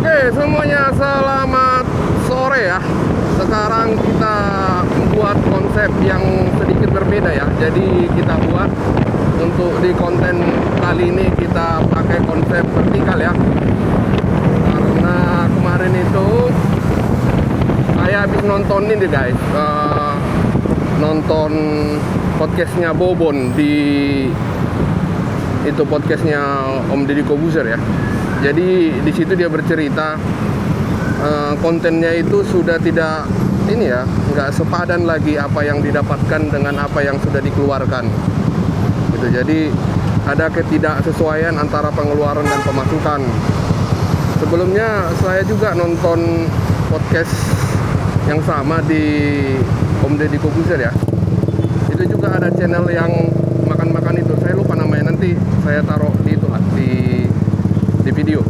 Oke, semuanya selamat sore ya. Sekarang kita buat konsep yang sedikit berbeda ya. Jadi kita buat untuk di konten kali ini kita pakai konsep vertikal ya. Karena kemarin itu saya habis nonton ini guys, nonton podcastnya Bobon di itu podcastnya Om Deddy Kobuzer ya. Jadi di situ dia bercerita kontennya itu sudah tidak ini ya, nggak sepadan lagi apa yang didapatkan dengan apa yang sudah dikeluarkan. Gitu. Jadi ada ketidaksesuaian antara pengeluaran dan pemasukan. Sebelumnya saya juga nonton podcast yang sama di Om Deddy Kobuzer ya. Itu juga ada channel yang makan-makan itu. Saya lupa namanya, nanti saya taruh di itulah di video.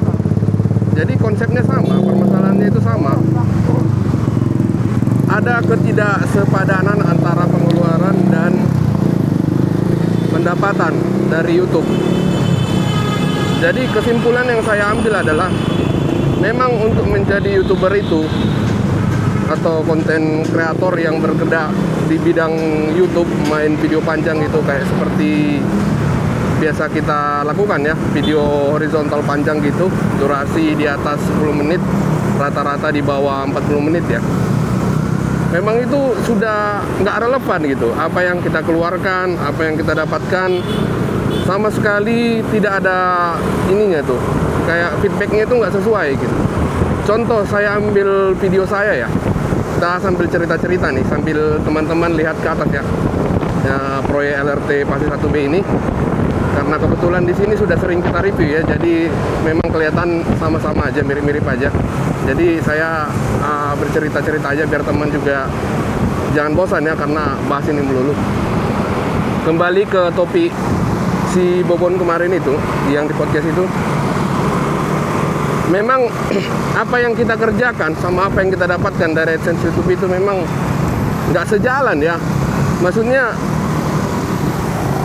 Jadi konsepnya sama, permasalahannya itu sama. Ada ketidaksepadanan antara pengeluaran dan pendapatan dari YouTube. Jadi kesimpulan yang saya ambil adalah memang untuk menjadi YouTuber itu atau konten kreator yang bergerak di bidang YouTube, main video panjang itu kayak seperti biasa kita lakukan ya, video horizontal panjang gitu, durasi di atas 10 menit, rata-rata di bawah 40 menit ya. Memang itu sudah nggak relevan gitu, apa yang kita keluarkan, apa yang kita dapatkan, sama sekali tidak ada ininya tuh, kayak feedbacknya itu nggak sesuai gitu. Contoh, saya ambil video saya ya, kita sambil cerita-cerita nih, sambil teman-teman lihat ke atas ya, proyek LRT Pasir 1B ini. Karena kebetulan di sini sudah sering kita review ya, jadi memang kelihatan sama-sama aja, mirip-mirip aja. Jadi saya bercerita-cerita aja biar teman juga jangan bosan ya, karena bahas ini melulu. Kembali ke topik si Bobon kemarin itu, yang di podcast itu. Memang apa yang kita kerjakan sama apa yang kita dapatkan dari AdSense YouTube itu memang nggak sejalan ya. Maksudnya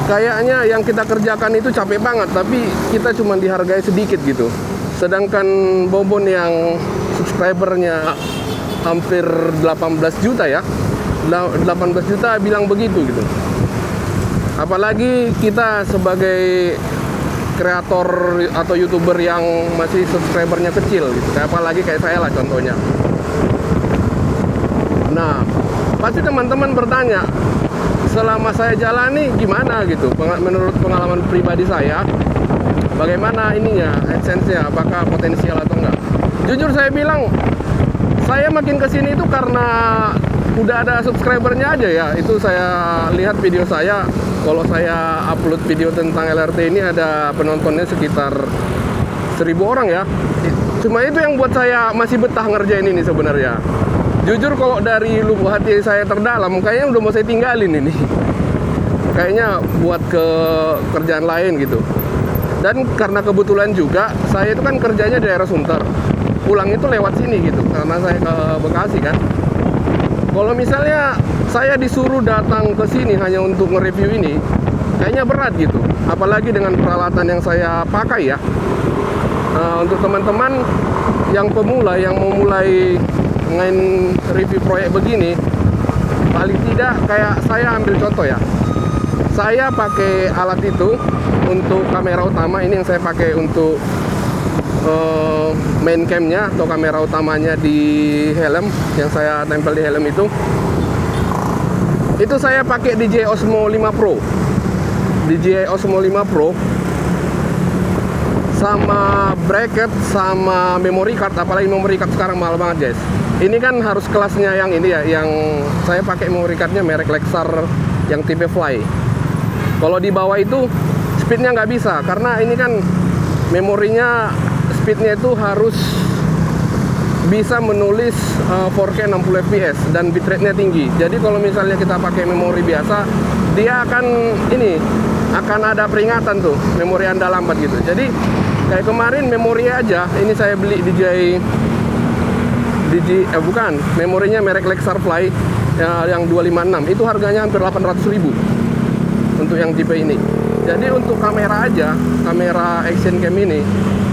kayaknya yang kita kerjakan itu capek banget, tapi kita cuma dihargai sedikit gitu. Sedangkan Bobon yang subscribernya hampir 18 juta ya, 18 juta bilang begitu gitu. Apalagi kita sebagai kreator atau YouTuber yang masih subscribernya kecil gitu. Apalagi kayak saya lah contohnya. Nah, pasti teman-teman bertanya, selama saya jalani gimana gitu, menurut pengalaman pribadi saya, bagaimana ininya, AdSense-nya, apakah potensial atau enggak. Jujur saya bilang, saya makin kesini itu karena udah ada subscribernya aja ya. Itu saya lihat video saya, kalau saya upload video tentang LRT ini ada penontonnya sekitar 1000 orang ya. Cuma itu yang buat saya masih betah ngerjain ini sebenarnya. Jujur kalau dari lubuk hati saya terdalam, kayaknya udah mau saya tinggalin ini. Kayaknya buat ke kerjaan lain gitu. Dan karena kebetulan juga, saya itu kan kerjanya di daerah Sunter. Pulang itu lewat sini gitu, karena saya ke Bekasi kan. Kalau misalnya saya disuruh datang ke sini hanya untuk nge-review ini, kayaknya berat gitu. Apalagi dengan peralatan yang saya pakai ya. Untuk teman-teman yang pemula, yang mau mulai main review proyek begini, paling tidak kayak saya ambil contoh ya, saya pakai alat itu untuk kamera utama. Ini yang saya pakai untuk main camnya atau kamera utamanya di helm, yang saya tempel di helm itu saya pakai DJI Osmo 5 Pro. DJI Osmo 5 Pro sama bracket sama memory card, apalagi memory card sekarang mahal banget guys. Ini kan harus kelasnya yang ini ya, yang saya pakai memory cardnya merek Lexar yang tipe Fly. Kalau di bawah itu speednya nggak bisa, karena ini kan memorinya speednya itu harus bisa menulis 4K 60 fps dan bitrate-nya tinggi. Jadi kalau misalnya kita pakai memori biasa, dia akan ada peringatan tuh, memori Anda lambat gitu. Jadi kayak kemarin memori aja, ini saya beli memorinya merek Lexar Fly yang 256, itu harganya hampir 800.000 untuk yang tipe ini. Jadi untuk kamera aja, kamera action cam ini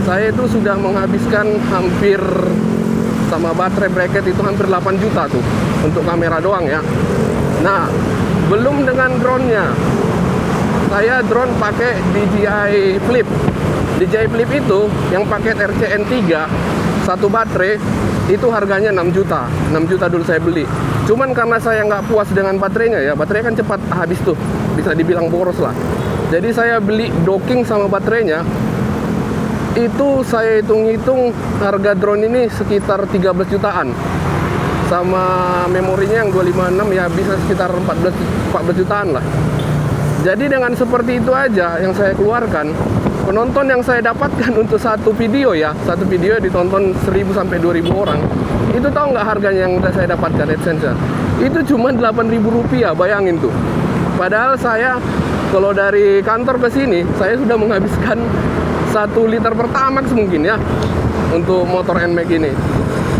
saya itu sudah menghabiskan hampir, sama baterai bracket itu hampir 8 juta tuh untuk kamera doang ya. Nah, belum dengan drone-nya. Saya drone pakai DJI Flip. DJI Flip itu yang paket RCN3 satu baterai itu harganya 6 juta. 6 juta dulu saya beli. Cuman karena saya nggak puas dengan baterainya ya, baterai kan cepat habis tuh, bisa dibilang boros lah. Jadi saya beli docking sama baterainya. Itu saya hitung-hitung harga drone ini sekitar 13 jutaan. Sama memorinya yang 256 ya bisa sekitar 14 jutaan lah. Jadi dengan seperti itu aja yang saya keluarkan, penonton yang saya dapatkan untuk satu video ya, satu video ditonton 1000 sampai 2000 orang. Itu tahu nggak harganya yang saya dapatkan AdSense-nya? Itu cuma 8.000 rupiah, bayangin tuh. Padahal saya kalau dari kantor ke sini, saya sudah menghabiskan 1 liter Pertamax mungkin ya untuk motor NMAX ini.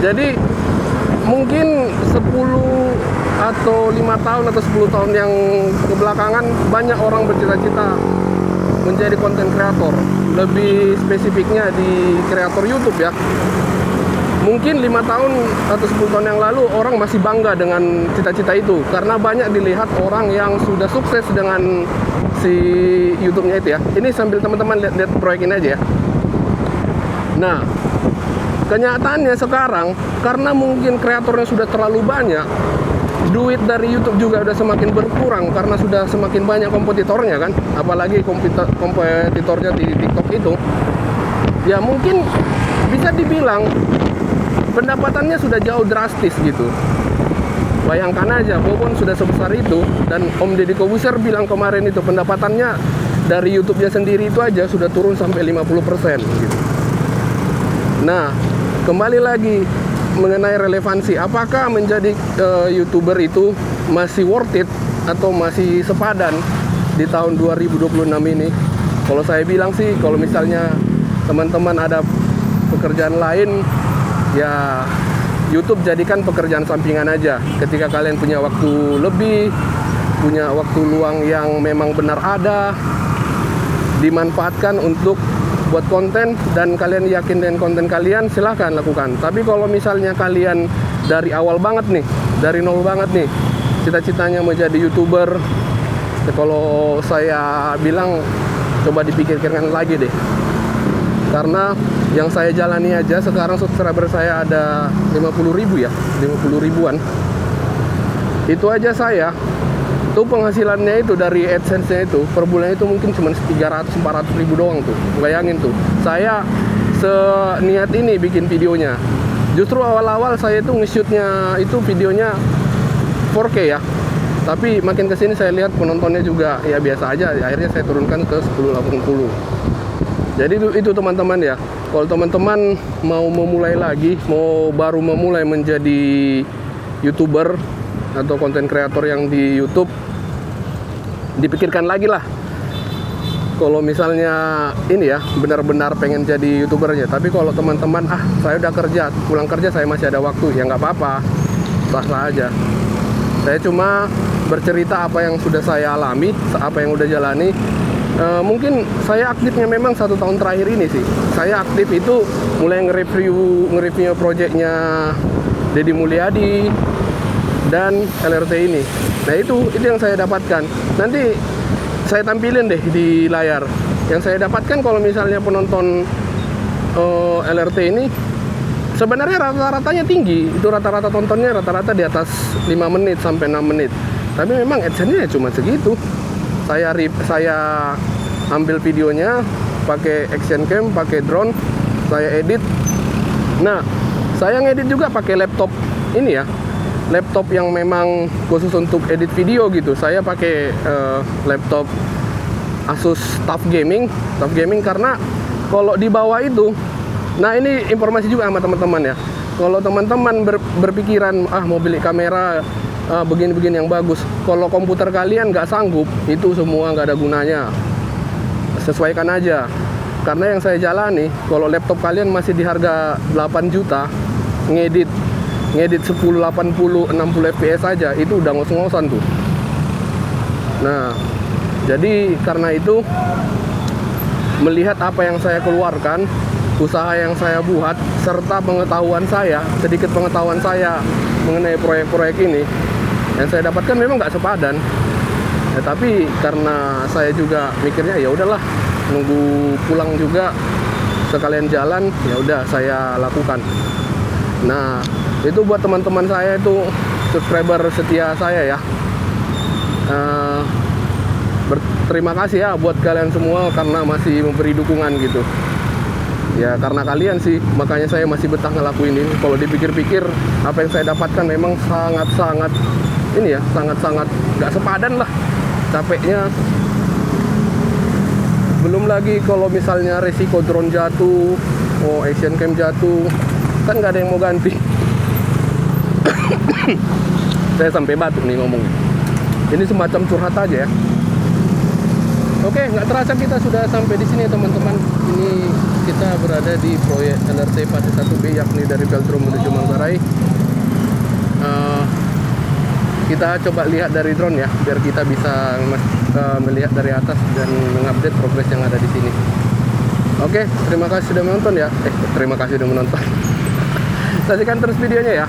Jadi mungkin 10 atau 5 tahun atau 10 tahun yang kebelakangan banyak orang bercita-cita menjadi konten kreator. Lebih spesifiknya di kreator YouTube ya. Mungkin 5 tahun atau 10 tahun yang lalu orang masih bangga dengan cita-cita itu karena banyak dilihat orang yang sudah sukses dengan si YouTube-nya itu ya. Ini sambil teman-teman lihat proyek ini aja ya. Nah, kenyataannya sekarang karena mungkin kreatornya sudah terlalu banyak, duit dari YouTube juga udah semakin berkurang karena sudah semakin banyak kompetitornya kan, apalagi kompetitornya di TikTok itu. Ya mungkin bisa dibilang pendapatannya sudah jauh drastis gitu. Bayangkan aja, walaupun sudah sebesar itu, dan Om Deddy Kobuser bilang kemarin itu pendapatannya dari YouTube-nya sendiri itu aja sudah turun sampai 50% gitu. Nah, kembali lagi mengenai relevansi, apakah menjadi YouTuber itu masih worth it atau masih sepadan di tahun 2026 ini? Kalau saya bilang sih, kalau misalnya teman-teman ada pekerjaan lain, ya YouTube jadikan pekerjaan sampingan aja. Ketika kalian punya waktu lebih, punya waktu luang yang memang benar ada, dimanfaatkan untuk buat konten dan kalian yakin dengan konten kalian, silahkan lakukan. Tapi kalau misalnya kalian dari awal banget nih, dari nol banget nih, cita-citanya menjadi YouTuber, ya kalau saya bilang coba dipikirkan lagi deh. Karena yang saya jalani aja sekarang subscriber saya ada 50.000 ya, 50 ribuan. Itu aja saya tuh penghasilannya itu dari AdSense-nya itu per bulan itu mungkin cuma 300-400 ribu doang tuh. Bayangin tuh, saya seniat ini bikin videonya. Justru awal-awal saya itu nge-shootnya itu videonya 4K ya. Tapi makin kesini saya lihat penontonnya juga ya biasa aja. Akhirnya saya turunkan ke 1080. Jadi itu teman-teman ya. Kalau teman-teman mau memulai lagi, mau baru memulai menjadi YouTuber atau konten kreator yang di YouTube, dipikirkan lagi lah. Kalau misalnya ini ya benar-benar pengen jadi YouTubernya. Tapi kalau teman-teman saya udah kerja, pulang kerja saya masih ada waktu, ya nggak apa-apa, sah-sah aja. Saya cuma bercerita apa yang sudah saya alami, apa yang udah jalani. Mungkin saya aktifnya memang 1 tahun terakhir ini sih. Saya aktif itu mulai nge-review projectnya Deddy Mulyadi dan LRT ini. Nah itu yang saya dapatkan. Nanti saya tampilin deh di layar. Yang saya dapatkan kalau misalnya penonton LRT ini sebenarnya rata-ratanya tinggi. Itu rata-rata tontonnya rata-rata di atas 5 menit sampai 6 menit. Tapi memang AdSense-nya cuma segitu. Saya ambil videonya pakai action cam, pakai drone, saya edit. Nah, saya ngedit juga pakai laptop ini ya, laptop yang memang khusus untuk edit video gitu. Saya pakai laptop Asus TUF Gaming karena kalau di bawah itu, nah ini informasi juga sama teman-teman ya. Kalau teman-teman berpikiran mau beli kamera begini-begini yang bagus, kalau komputer kalian nggak sanggup, itu semua nggak ada gunanya. Sesuaikan aja. Karena yang saya jalani, kalau laptop kalian masih di harga 8 juta, ngedit 10, 80, 60 fps aja, itu udah ngos-ngosan tuh. Nah, jadi karena itu, melihat apa yang saya keluarkan, usaha yang saya buat serta sedikit pengetahuan saya mengenai proyek-proyek ini yang saya dapatkan memang nggak sepadan. Ya, tapi karena saya juga mikirnya ya udahlah, nunggu pulang juga sekalian jalan, ya udah saya lakukan. Nah, itu buat teman-teman saya itu subscriber setia saya ya. Berterima kasih ya buat kalian semua karena masih memberi dukungan gitu. Ya karena kalian sih, makanya saya masih betah ngelakuin ini. Kalau dipikir-pikir, apa yang saya dapatkan memang sangat-sangat ini ya, sangat-sangat gak sepadan lah capeknya. Belum lagi kalau misalnya resiko drone jatuh, Asian Cam jatuh, kan gak ada yang mau ganti. Saya sampai batuk nih ngomongnya. Ini semacam curhat aja ya. Oke, nggak terasa kita sudah sampai di sini teman-teman. Ini kita berada di proyek LRT fase 1B, yakni dari Velodrome menuju Manggarai. Kita coba lihat dari drone ya, biar kita bisa melihat dari atas dan mengupdate progres yang ada di sini. Oke, terima kasih sudah menonton ya. Terima kasih sudah menonton. Saksikan terus videonya ya.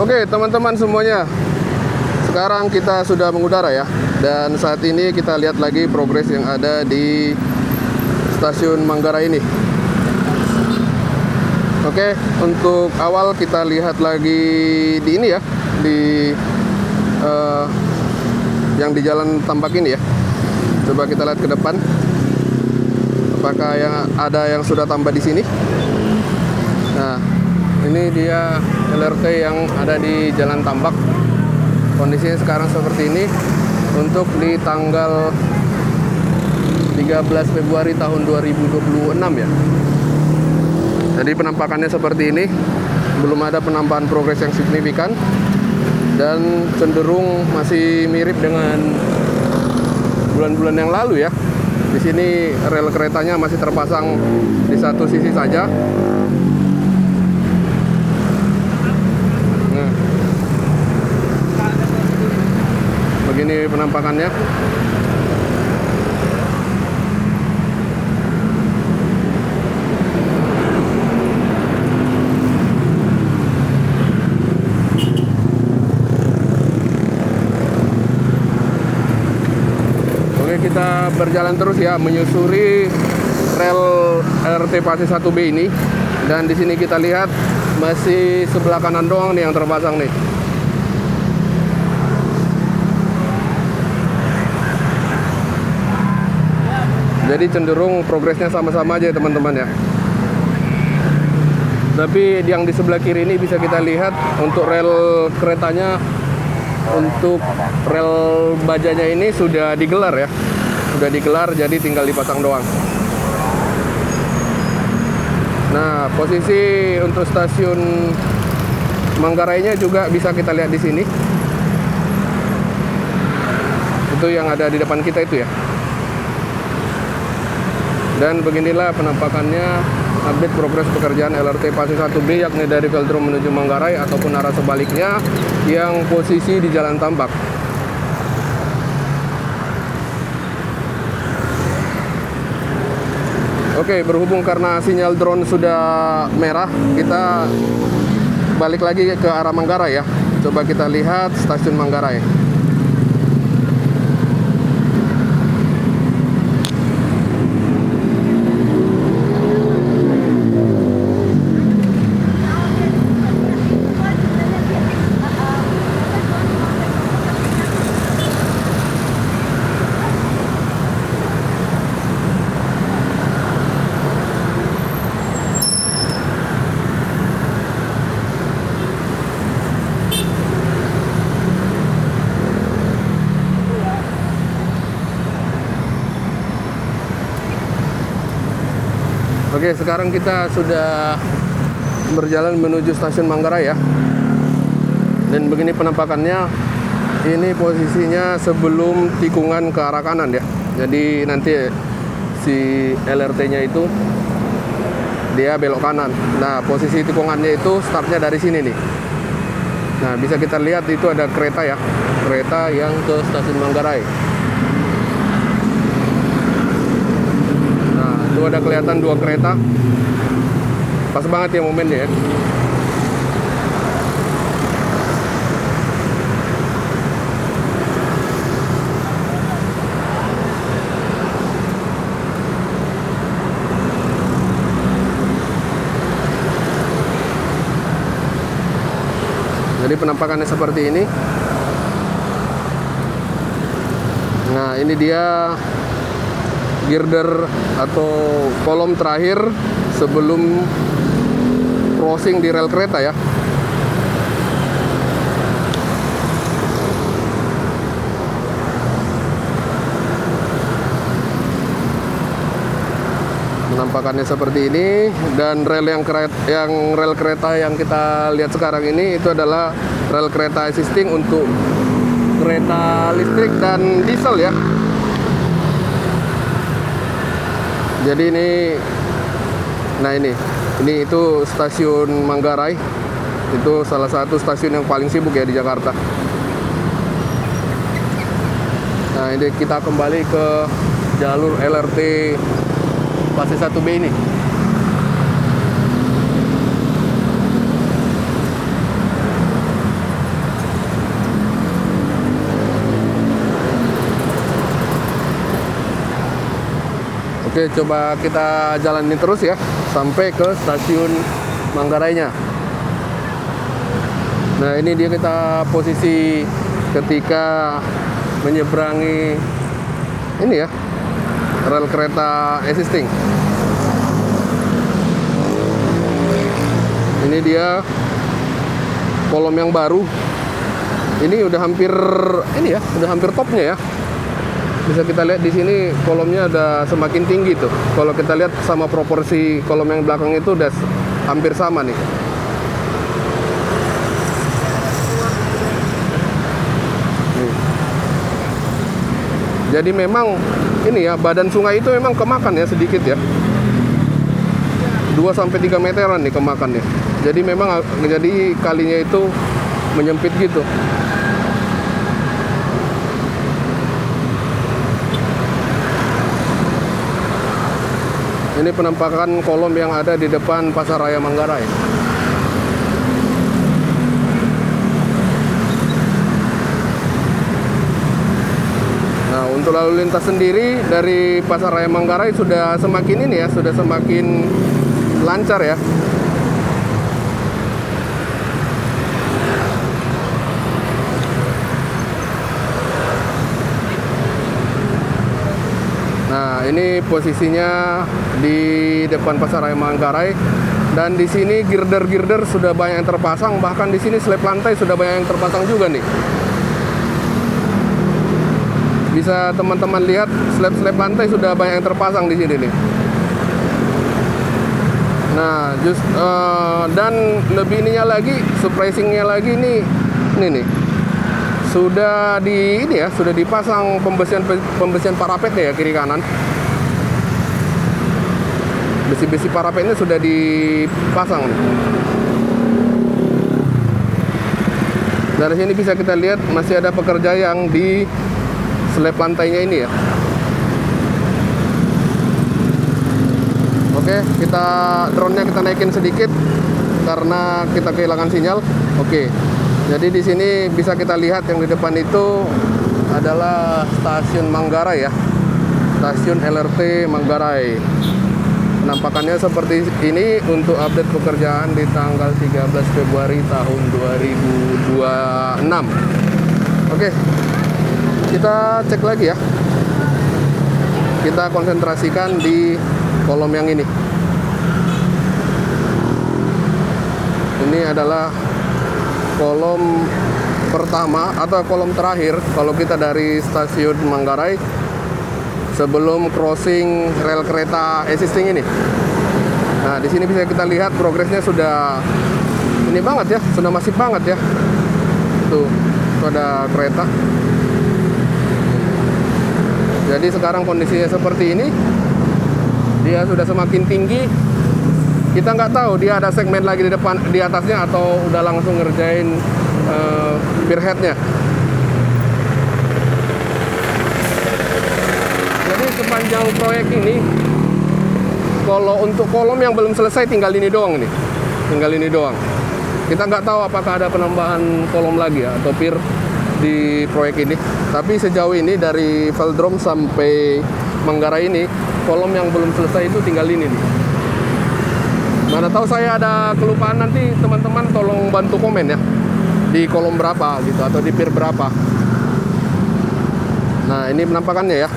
Oke teman-teman semuanya, sekarang kita sudah mengudara ya. Dan saat ini kita lihat lagi progres yang ada di stasiun Manggarai ini. Oke, untuk awal kita lihat lagi di ini ya, di yang di Jalan Tambak ini ya. Coba kita lihat ke depan, apakah ada yang sudah tambah di sini. Nah, ini dia LRT yang ada di Jalan Tambak. Kondisinya sekarang seperti ini untuk di tanggal 13 Februari tahun 2026 ya. Jadi penampakannya seperti ini. Belum ada penambahan progres yang signifikan dan cenderung masih mirip dengan bulan-bulan yang lalu ya. Di sini rel keretanya masih terpasang di satu sisi saja. Begini penampakannya. Oke, kita berjalan terus ya, menyusuri rel LRT fase 1B ini. Dan di sini kita lihat masih sebelah kanan doang nih yang terpasang nih. Jadi cenderung progresnya sama-sama aja ya teman-teman ya. Tapi yang di sebelah kiri ini bisa kita lihat untuk rel keretanya, untuk rel bajanya ini sudah digelar ya. Sudah digelar, jadi tinggal dipasang doang. Nah, posisi untuk stasiun Manggarainya juga bisa kita lihat di sini. Itu yang ada di depan kita itu ya. Dan beginilah penampakannya update progres pekerjaan LRT fase 1B, yakni dari Velodrome menuju Manggarai ataupun arah sebaliknya yang posisi di Jalan Tambak. Oke, berhubung karena sinyal drone sudah merah, kita balik lagi ke arah Manggarai ya. Coba kita lihat stasiun Manggarai. Oke, sekarang kita sudah berjalan menuju stasiun Manggarai ya. Dan begini penampakannya. Ini posisinya sebelum tikungan ke arah kanan ya. Jadi nanti si LRT-nya itu dia belok kanan. Nah, posisi tikungannya itu startnya dari sini nih. Nah, bisa kita lihat itu ada kereta ya, kereta yang ke stasiun Manggarai. Nah, itu ada kelihatan 2 kereta. Pas banget ya momennya ya. Jadi penampakannya seperti ini. Nah, ini dia girder atau kolom terakhir sebelum crossing di rel kereta ya. Penampakannya seperti ini, dan rel rel kereta yang kita lihat sekarang ini itu adalah rel kereta existing untuk kereta listrik dan diesel ya. Jadi nah ini itu stasiun Manggarai. Itu salah satu stasiun yang paling sibuk ya di Jakarta. Nah, ini kita kembali ke jalur LRT fase 1B ini. Oke, coba kita jalanin terus ya sampai ke stasiun Manggarainya. Nah, ini dia kita posisi ketika menyeberangi ini ya, rel kereta existing. Ini dia kolom yang baru. Ini udah hampir topnya ya. Bisa kita lihat di sini kolomnya udah semakin tinggi tuh. Kalau kita lihat sama proporsi kolom yang belakang itu udah hampir sama nih. Jadi memang ini ya, badan sungai itu memang kemakan ya sedikit ya. 2-3 meteran nih kemakannya. Jadi memang kalinya itu menyempit gitu. Ini penampakan kolom yang ada di depan Pasaraya Manggarai. Nah, untuk lalu lintas sendiri dari Pasaraya Manggarai sudah semakin lancar ya. Nah, ini posisinya di depan Pasaraya Manggarai, dan di sini girder-girder sudah banyak yang terpasang, bahkan di sini slab lantai sudah banyak yang terpasang juga nih. Bisa teman-teman lihat slab lantai sudah banyak yang terpasang di sini nih. Nah, dan lebih ininya lagi, surprisingnya lagi nih sudah dipasang pembesian parapetnya ya, kiri kanan. Besi-besi parapetnya sudah dipasang nih. Dari sini bisa kita lihat masih ada pekerja yang di slab lantainya ini ya. Oke, drone-nya kita naikin sedikit karena kita kehilangan sinyal. Oke. Jadi di sini bisa kita lihat yang di depan itu adalah stasiun Manggarai ya. Stasiun LRT Manggarai. Penampakannya seperti ini untuk update pekerjaan di tanggal 13 Februari tahun 2026. Oke. Kita cek lagi ya. Kita konsentrasikan di kolom yang ini. Ini adalah kolom pertama atau kolom terakhir kalau kita dari stasiun Manggarai sebelum crossing rel kereta existing ini. Nah, di sini bisa kita lihat progresnya sudah ini banget ya, sudah masif banget ya. Tuh ada kereta. Jadi sekarang kondisinya seperti ini. Dia sudah semakin tinggi kita nggak tahu dia ada segmen lagi di depan, di atasnya, atau udah langsung ngerjain pier headnya. Jadi sepanjang proyek ini, kalau untuk kolom yang belum selesai tinggal ini doang nih, tinggal ini doang. Kita nggak tahu apakah ada penambahan kolom lagi ya, atau pier di proyek ini. Tapi sejauh ini dari Velodrome sampai Manggarai ini, kolom yang belum selesai itu tinggal ini nih. Mana tahu saya ada kelupaan, nanti teman-teman tolong bantu komen ya, di kolom berapa gitu, atau di pier berapa. Nah, ini penampakannya ya.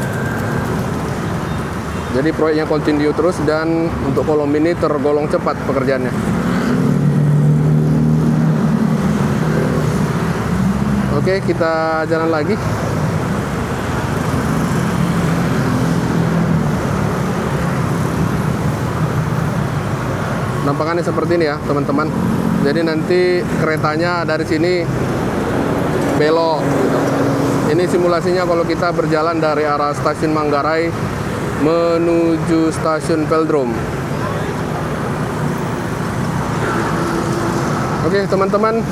Jadi proyeknya continue terus, dan untuk kolom ini tergolong cepat pekerjaannya. Oke, kita jalan lagi. Nampakannya seperti ini ya, teman-teman. Jadi nanti keretanya dari sini belok gitu. Ini simulasinya kalau kita berjalan dari arah stasiun Manggarai menuju stasiun Velodrome. Oke, teman-teman,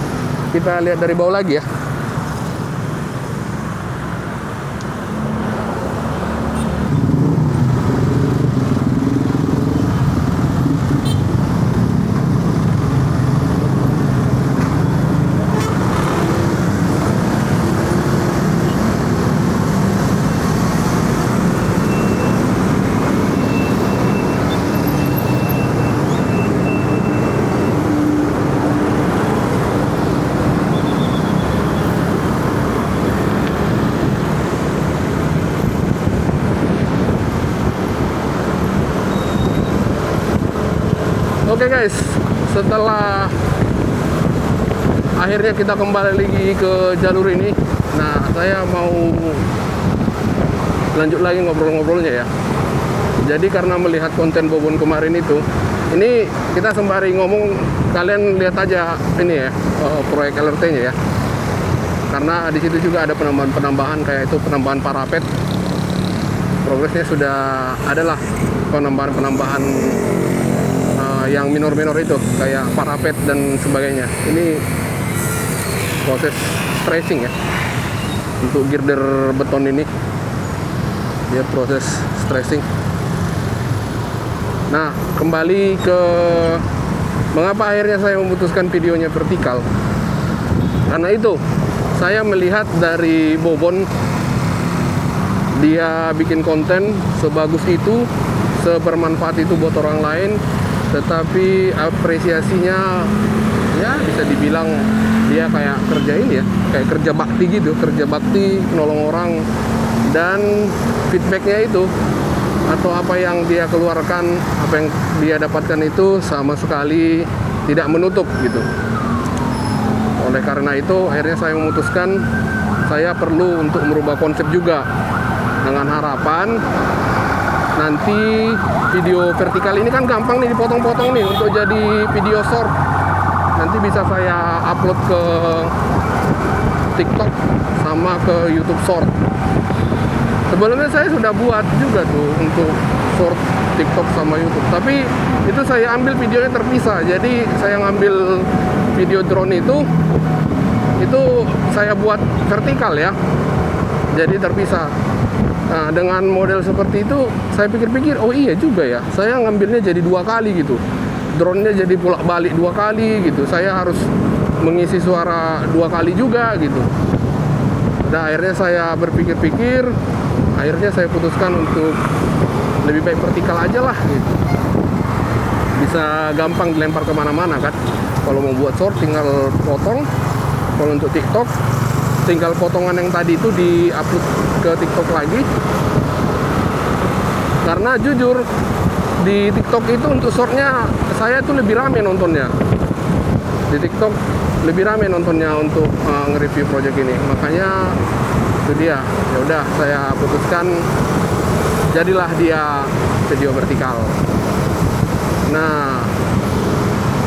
kita lihat dari bawah lagi ya. Oke guys, setelah akhirnya kita kembali lagi ke jalur ini, nah saya mau lanjut lagi ngobrol-ngobrolnya ya. Jadi karena melihat konten Bobon kemarin itu, ini kita sembari ngomong, kalian lihat aja ini ya, proyek LRT-nya ya. Karena di situ juga ada penambahan kayak itu, penambahan parapet. Progresnya sudah adalah penambahan yang minor-minor itu, kayak parapet dan sebagainya. Ini proses stretching ya, untuk girder beton ini dia proses stretching. Nah, kembali ke mengapa akhirnya saya memutuskan videonya vertikal, karena itu saya melihat dari Bobon, dia bikin konten sebagus itu, sebermanfaat itu buat orang lain, tetapi apresiasinya ya bisa dibilang dia kayak kerja ini ya, kayak kerja bakti gitu, kerja bakti nolong orang. Dan feedbacknya itu, atau apa yang dia keluarkan, apa yang dia dapatkan itu sama sekali tidak menutup gitu. Oleh karena itu akhirnya saya memutuskan saya perlu untuk merubah konsep juga, dengan harapan nanti video vertikal ini kan gampang nih dipotong-potong nih untuk jadi video short. Nanti bisa saya upload ke TikTok sama ke YouTube Short. Sebelumnya saya sudah buat juga tuh untuk short TikTok sama YouTube, tapi itu saya ambil videonya terpisah. Jadi saya ngambil video drone itu saya buat vertikal ya, jadi terpisah. Nah, dengan model seperti itu saya pikir-pikir, oh iya juga ya, saya ngambilnya jadi 2 kali gitu, drone-nya jadi bolak-balik 2 kali gitu, saya harus mengisi suara 2 kali juga gitu. Nah, akhirnya saya berpikir-pikir, akhirnya saya putuskan untuk lebih baik vertikal aja lah gitu, bisa gampang dilempar kemana-mana kan. Kalau mau buat short tinggal potong, kalau untuk TikTok tinggal potongan yang tadi itu di-upload ke TikTok lagi. Karena jujur di TikTok itu untuk shortnya saya tuh lebih rame nontonnya. Di TikTok lebih rame nontonnya untuk nge-review project ini. Makanya itu dia. Ya udah, saya putuskan jadilah dia video vertikal. Nah,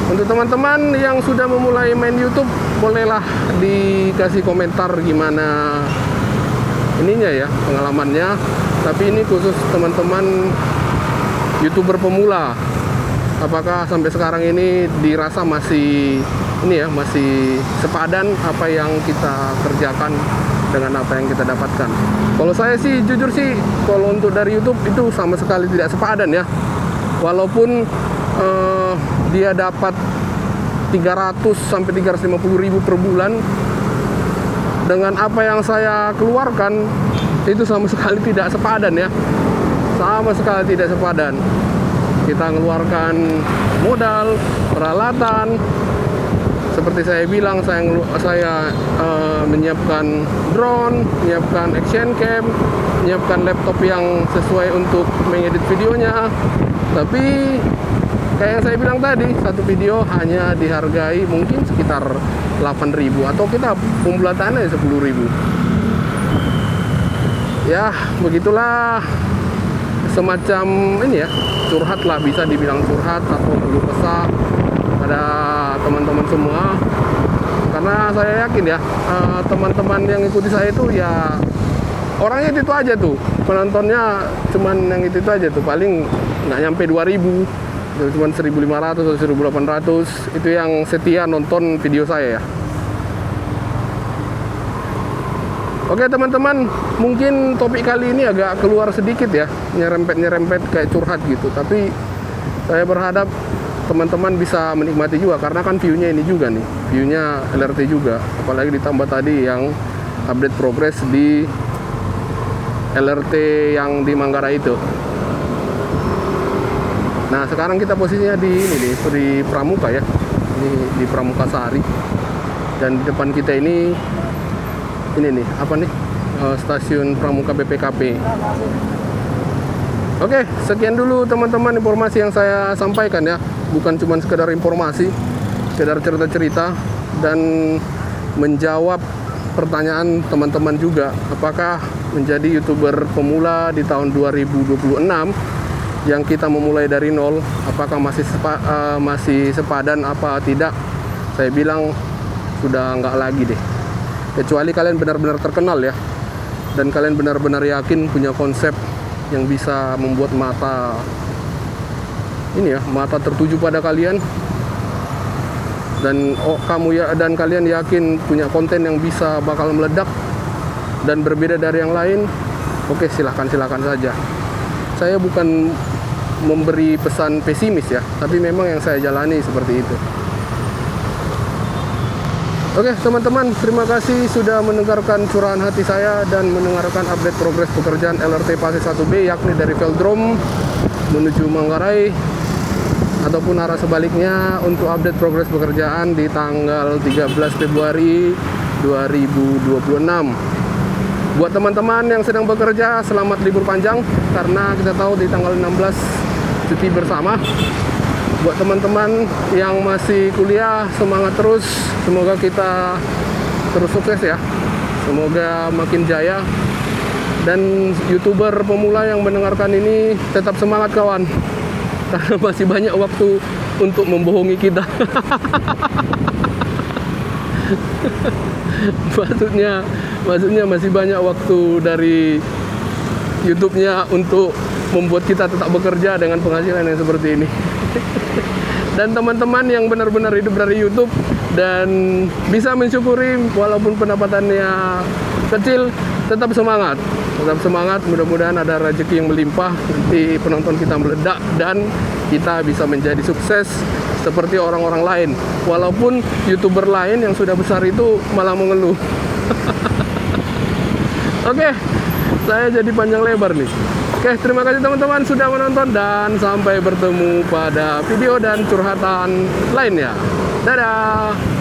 untuk teman-teman yang sudah memulai main YouTube, bolehlah dikasih komentar gimana ininya ya, pengalamannya. Tapi ini khusus teman-teman YouTuber pemula apakah sampai sekarang ini dirasa masih masih sepadan apa yang kita kerjakan dengan apa yang kita dapatkan. Kalau saya sih jujur sih, kalau untuk dari YouTube itu sama sekali tidak sepadan ya. Walaupun dia dapat 300 sampai 350 ribu per bulan, dengan apa yang saya keluarkan itu sama sekali tidak sepadan ya. Sama sekali tidak sepadan. Kita mengeluarkan modal, peralatan. Seperti saya bilang, saya menyiapkan drone, menyiapkan action cam, menyiapkan laptop yang sesuai untuk mengedit videonya. Tapi kayak yang saya bilang tadi, satu video hanya dihargai mungkin sekitar 8.000 atau kita pembulatannya 10.000. Ya, begitulah, semacam ini ya, curhat lah, bisa dibilang curhat atau keluh kesah pada teman-teman semua. Karena saya yakin ya, teman-teman yang ikuti saya itu ya orangnya itu aja tuh, penontonnya cuman yang itu aja tuh, paling nggak nyampe 2.000, cuman 1.500 atau 1.800 itu yang setia nonton video saya ya. Oke teman-teman, mungkin topik kali ini agak keluar sedikit ya, nyerempet kayak curhat gitu. Tapi saya berharap teman-teman bisa menikmati juga, karena kan view-nya ini juga nih, view-nya LRT juga. Apalagi ditambah tadi yang update progress di LRT yang di Manggarai itu. Nah sekarang kita posisinya di ini nih, di Pramuka ya, ini di Pramuka Sari. Dan di depan kita ini nih, apa nih, stasiun Pramuka BPKP. Oke, sekian dulu teman-teman informasi yang saya sampaikan ya. Bukan cuma sekedar informasi, sekedar cerita-cerita, dan menjawab pertanyaan teman-teman juga. Apakah menjadi YouTuber pemula di tahun 2026 yang kita memulai dari nol, apakah masih sepadan apa tidak? Saya bilang sudah nggak lagi deh. Kecuali kalian benar-benar terkenal ya, dan kalian benar-benar yakin punya konsep yang bisa membuat mata tertuju pada kalian, dan kalian yakin punya konten yang bisa bakal meledak dan berbeda dari yang lain. Oke, silahkan saja. Saya bukan memberi pesan pesimis ya, tapi memang yang saya jalani seperti itu. Oke teman-teman, terima kasih sudah mendengarkan curahan hati saya dan mendengarkan update progres pekerjaan LRT Fase 1B, yakni dari Velodrome menuju Manggarai ataupun arah sebaliknya, untuk update progres pekerjaan di tanggal 13 Februari 2026. Buat teman-teman yang sedang bekerja, selamat libur panjang, karena kita tahu di tanggal 16 cuti bersama. Buat teman-teman yang masih kuliah, semangat terus. Semoga kita terus sukses ya. Semoga makin jaya. Dan YouTuber pemula yang mendengarkan ini, tetap semangat kawan. Karena masih banyak waktu untuk membohongi kita. Maksudnya masih banyak waktu dari YouTube-nya untuk membuat kita tetap bekerja dengan penghasilan yang seperti ini. Dan teman-teman yang benar-benar hidup dari YouTube dan bisa mensyukuri walaupun pendapatannya kecil, tetap semangat. Mudah-mudahan ada rezeki yang melimpah, nanti penonton kita meledak dan kita bisa menjadi sukses seperti orang-orang lain. Walaupun YouTuber lain yang sudah besar itu malah mengeluh. Oke, saya jadi panjang lebar nih. Oke, terima kasih teman-teman sudah menonton, dan sampai bertemu pada video dan curhatan lainnya. Dadah!